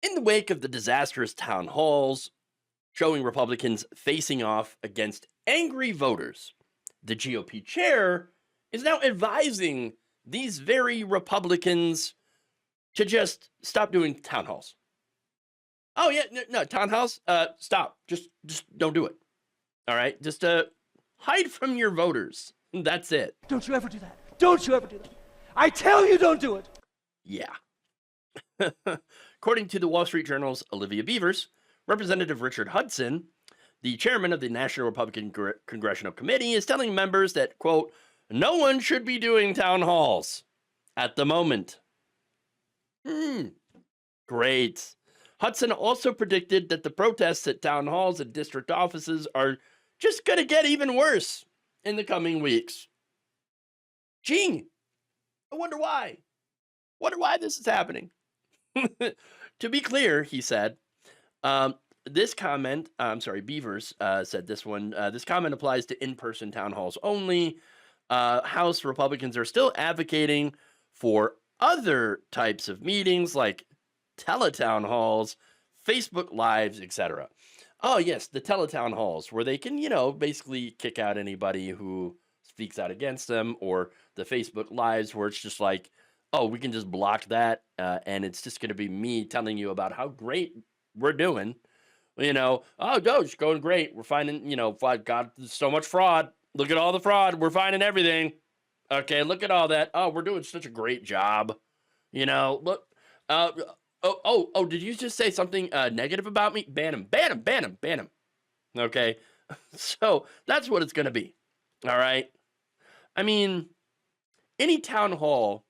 In the wake of the disastrous town halls showing Republicans facing off against angry voters, the GOP chair is now advising these very Republicans to just stop doing town halls. Oh yeah, no, town halls. Stop. Just don't do it. All right, just hide from your voters. That's it. Don't you ever do that. Don't you ever do that. I tell you, don't do it. Yeah. According to the Wall Street Journal's Olivia Beavers, Representative Richard Hudson, the chairman of the National Republican Congressional Committee, is telling members that, quote, no one should be doing town halls at the moment. Great. Hudson also predicted that the protests at town halls and district offices are just going to get even worse in the coming weeks. Gee, I wonder why. Wonder why this is happening. To be clear, he said, this comment, Beavers said this one, this comment applies to in-person town halls only. House Republicans are still advocating for other types of meetings like teletown halls, Facebook Lives, etc. Oh, yes, the teletown halls where they can, basically kick out anybody who speaks out against them, or the Facebook Lives where it's just like, oh, we can just block that, and it's just going to be me telling you about how great we're doing. Oh, no, it's going great. We're finding, God, there's so much fraud. Look at all the fraud. We're finding everything. Okay, look at all that. Oh, we're doing such a great job. Look. Did you just say something negative about me? Ban him, ban him, ban him, ban him. Okay, so that's what it's going to be. All right. I mean, any town hall,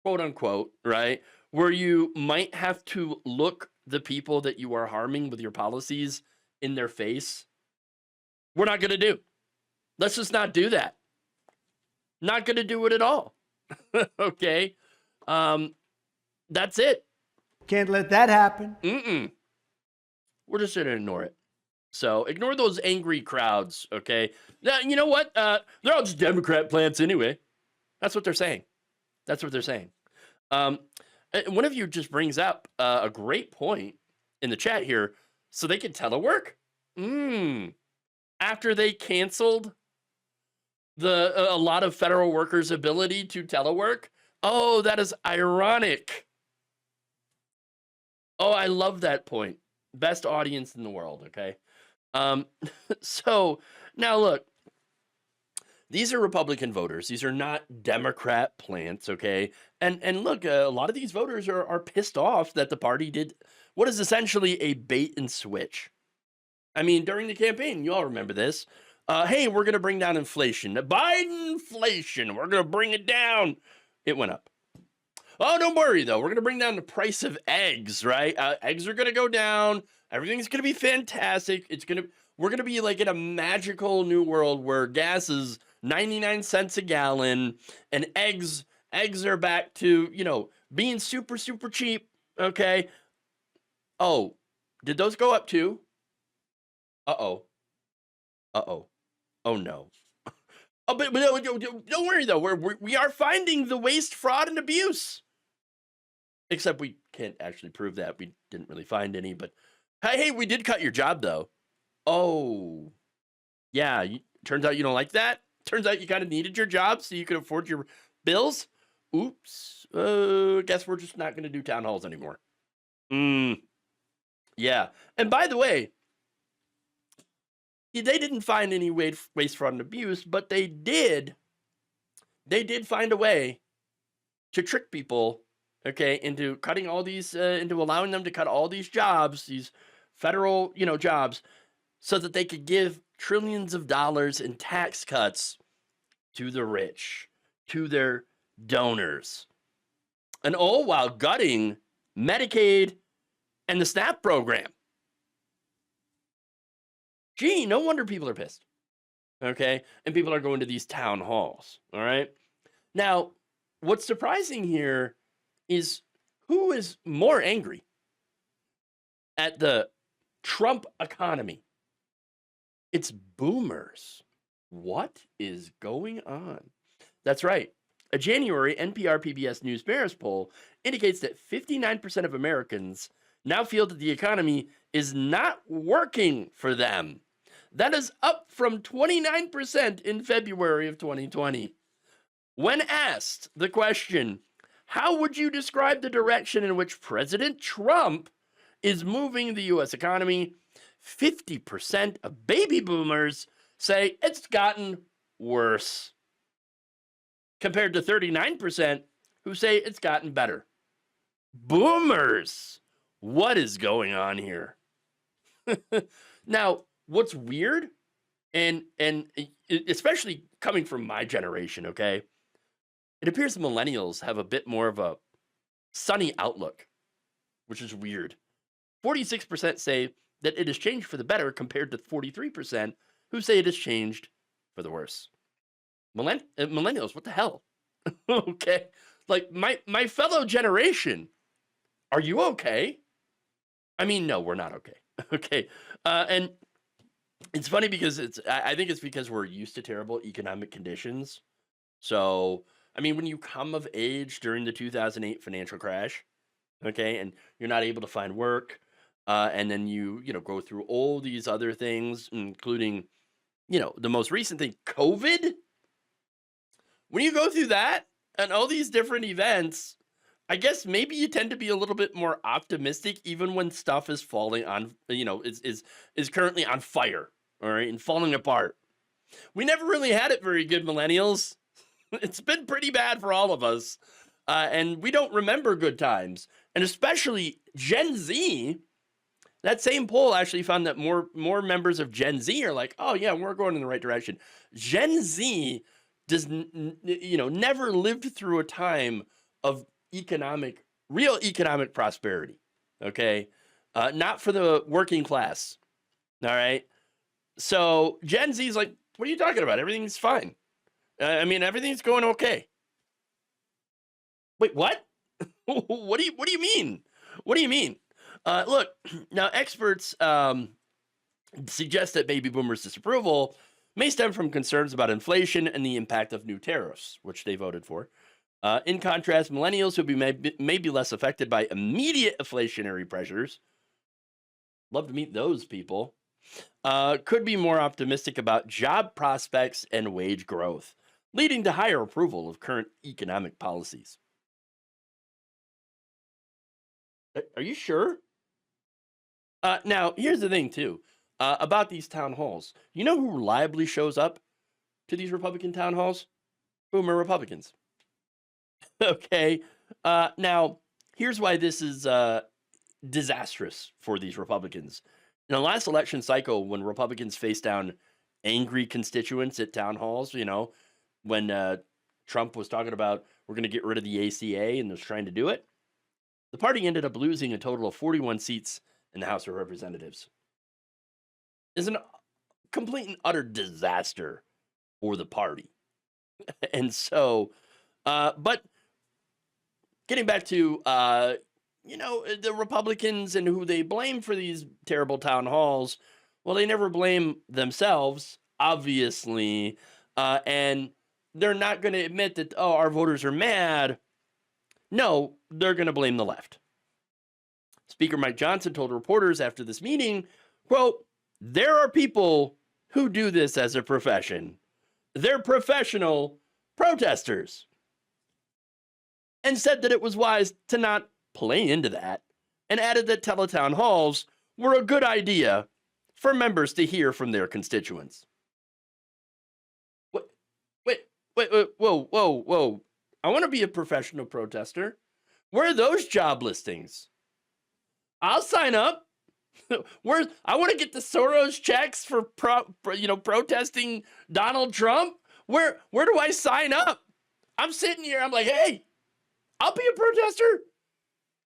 quote unquote, right, where you might have to look the people that you are harming with your policies in their face, we're not going to do. Let's just not do that. Not going to do it at all. Okay. That's it. Can't let that happen. We're just going to ignore it. So ignore those angry crowds, okay? Now, you know what? They're all just Democrat plants anyway. That's what they're saying. That's what they're saying. One of you just brings up a great point in the chat here. So they can telework? After they canceled a lot of federal workers' ability to telework? Oh, that is ironic. Oh, I love that point. Best audience in the world, okay? So now look, these are Republican voters. These are not Democrat plants, okay? And look, a lot of these voters are pissed off that the party did what is essentially a bait and switch. I mean, during the campaign, you all remember this. Hey, we're going to bring down inflation. Biden inflation. We're going to bring it down. It went up. Oh, don't worry, though. We're going to bring down the price of eggs, right? Eggs are going to go down. Everything's going to be fantastic. We're going to be like in a magical new world where gas is 99 cents a gallon and eggs are back to, being super, super cheap. Okay. Oh, did those go up too? Uh-oh. Oh, no. Oh, but don't worry, though. We are finding the waste, fraud, and abuse. Except we can't actually prove that. We didn't really find any, but hey, we did cut your job, though. Oh, yeah. Turns out you don't like that. Turns out you kind of needed your job so you could afford your bills. Oops. Guess we're just not going to do town halls anymore. Yeah. And by the way, they didn't find any waste, fraud, and abuse, but they did find a way to trick people, okay, into cutting all these, into allowing them to cut all these jobs, these federal, jobs, so that they could give trillions of dollars in tax cuts to the rich, to their donors. And all while gutting Medicaid and the SNAP program. Gee, no wonder people are pissed. Okay? And people are going to these town halls. All right? Now, what's surprising here is who is more angry at the Trump economy? It's boomers. What is going on? That's right. A January NPR PBS News Bears poll indicates that 59% of Americans now feel that the economy is not working for them. That is up from 29% in February of 2020. When asked the question, how would you describe the direction in which President Trump is moving the US economy? 50% of baby boomers say it's gotten worse, compared to 39% who say it's gotten better. Boomers! What is going on here? Now, what's weird, and especially coming from my generation, okay? It appears the millennials have a bit more of a sunny outlook, which is weird. 46% say that it has changed for the better, compared to 43% who say it has changed for the worse. Millennials, what the hell? Okay, like my fellow generation, are you okay? I mean, no, we're not okay. Okay, and it's funny because I think it's because we're used to terrible economic conditions. So, I mean, when you come of age during the 2008 financial crash, okay, and you're not able to find work, and then you go through all these other things, including the most recent thing, COVID. When you go through that and all these different events, I guess maybe you tend to be a little bit more optimistic, even when stuff is falling on, is currently on fire, all right, and falling apart. We never really had it very good, millennials. It's been pretty bad for all of us, and we don't remember good times, and especially Gen Z. That same poll actually found that more members of Gen Z are like, oh yeah, we're going in the right direction. Gen Z does never lived through a time of real economic prosperity. Okay, not for the working class. All right, so Gen Z is like, what are you talking about? Everything's fine. I mean, everything's going okay. Wait, what? What do you mean? What do you mean? Look, now experts suggest that baby boomers' disapproval may stem from concerns about inflation and the impact of new tariffs, which they voted for. In contrast, millennials who may be less affected by immediate inflationary pressures, love to meet those people, could be more optimistic about job prospects and wage growth, leading to higher approval of current economic policies. Are you sure? Now, here's the thing, too, about these town halls. You know who reliably shows up to these Republican town halls? Boomer Republicans. Okay. Now, here's why this is disastrous for these Republicans. In the last election cycle, when Republicans faced down angry constituents at town halls, when Trump was talking about we're going to get rid of the ACA and was trying to do it, the party ended up losing a total of 41 seats in the House of Representatives. It's a complete and utter disaster for the party. And so, but getting back to, the Republicans and who they blame for these terrible town halls, well, they never blame themselves, obviously, and they're not going to admit that, oh, our voters are mad. No, they're going to blame the left. Speaker Mike Johnson told reporters after this meeting, quote, there are people who do this as a profession. They're professional protesters. And said that it was wise to not play into that, and added that teletown halls were a good idea for members to hear from their constituents. Whoa. I want to be a professional protester. Where are those job listings? I'll sign up. I want to get the Soros checks for protesting Donald Trump. Where do I sign up? I'm sitting here. I'm like, hey, I'll be a protester.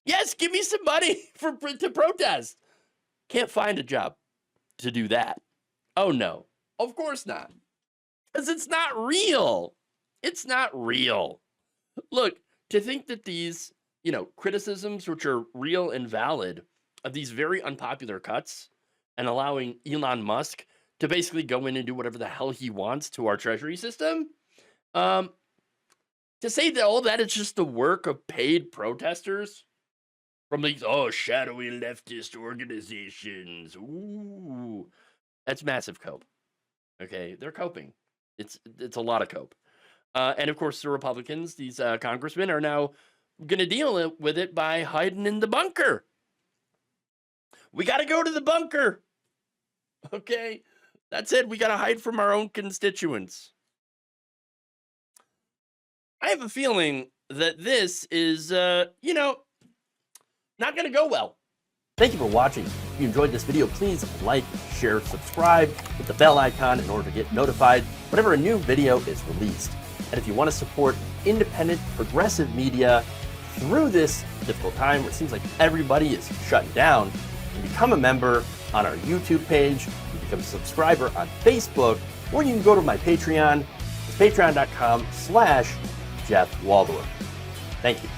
Yes, give me some money to protest. Can't find a job to do that. Oh no, of course not, because it's not real. It's not real. Look, to think that these criticisms, which are real and valid, of these very unpopular cuts and allowing Elon Musk to basically go in and do whatever the hell he wants to our treasury system, to say that all that is just the work of paid protesters from these shadowy leftist organizations. Ooh, that's massive cope. Okay, they're coping. It's a lot of cope. And of course, the Republicans, these congressmen, are now going to deal with it by hiding in the bunker. We got to go to the bunker. Okay, that's it. We got to hide from our own constituents. I have a feeling that this is, not going to go well. Thank you for watching. If you enjoyed this video, please like, share, subscribe, hit the bell icon in order to get notified whenever a new video is released. And if you want to support independent, progressive media through this difficult time where it seems like everybody is shutting down, you can become a member on our YouTube page, you can become a subscriber on Facebook, or you can go to my Patreon. It's patreon.com/Jeff Waldorf. Thank you.